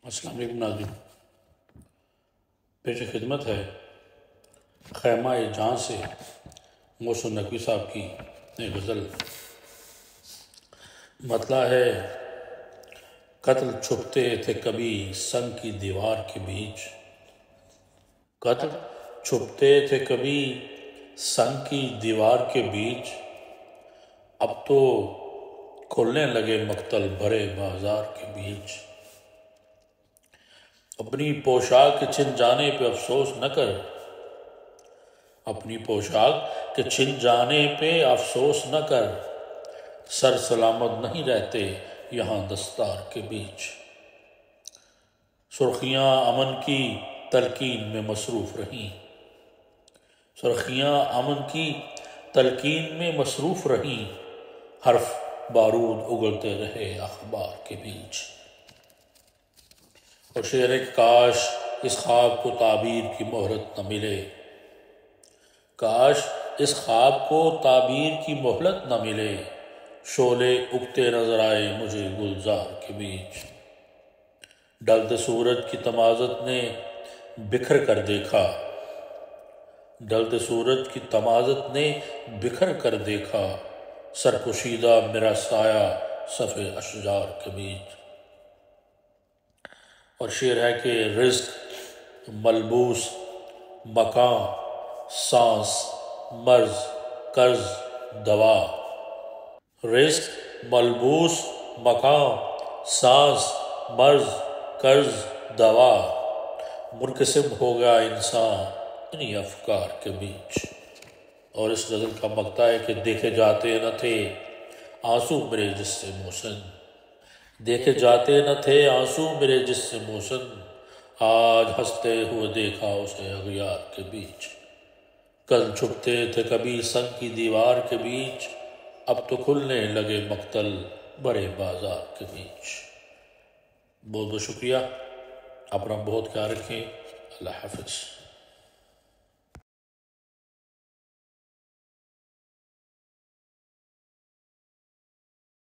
السلام علیکم ناظرین، پیش خدمت ہے خیمہ جان سے محسن نقوی صاحب کی ایک غزل۔ مطلع ہے: قتل چھپتے تھے کبھی سنگ کی دیوار کے بیچ، قتل چھپتے تھے کبھی سنگ کی دیوار کے بیچ، اب تو کھلنے لگے مقتل بھرے بازار کے بیچ۔ اپنی پوشاک کے چھن جانے پہ افسوس نہ کر، اپنی پوشاک کے چھن جانے پہ افسوس نہ کر، سر سلامت نہیں رہتے یہاں دستار کے بیچ۔ سرخیاں امن کی تلقین میں مصروف رہیں، سرخیاں امن کی تلقین میں مصروف رہیں، حرف بارود اگلتے رہے اخبار کے بیچ۔ اور شعر ہے کہ کاش اس خواب کو تعبیر کی مہلت نہ ملے، کاش اس خواب کو تعبیر کی مہلت نہ ملے، شعلے اگتے نظر آئے مجھے گلزار کے بیچ۔ ڈھلتے سورج کی تمازت نے بکھر کر دیکھا، ڈھلتے سورج کی تمازت نے بکھر کر دیکھا، سرکشیدہ میرا سایہ صف اشجار کے بیچ۔ اور شعر ہے کہ رزق ملبوس مکاں سانس مرض قرض دوا، رزق ملبوس مکاں سانس مرض قرض دوا، منقسم ہو گیا انسان انہی افکار کے بیچ۔ اور اس غزل کا مقطع ہے کہ دیکھے جاتے نہ تھے آنسو میرے جس سے محسن، دیکھے جاتے نہ تھے آنسو میرے جس سے محسن، آج ہنستے ہوئے دیکھا اسے اغیار کے بیچ۔ کل چھپتے تھے کبھی سنگ کی دیوار کے بیچ، اب تو کھلنے لگے مقتل بڑے بازار کے بیچ۔ بہت بہت شکریہ، اپنا بہت خیال رکھیں، اللہ حافظ۔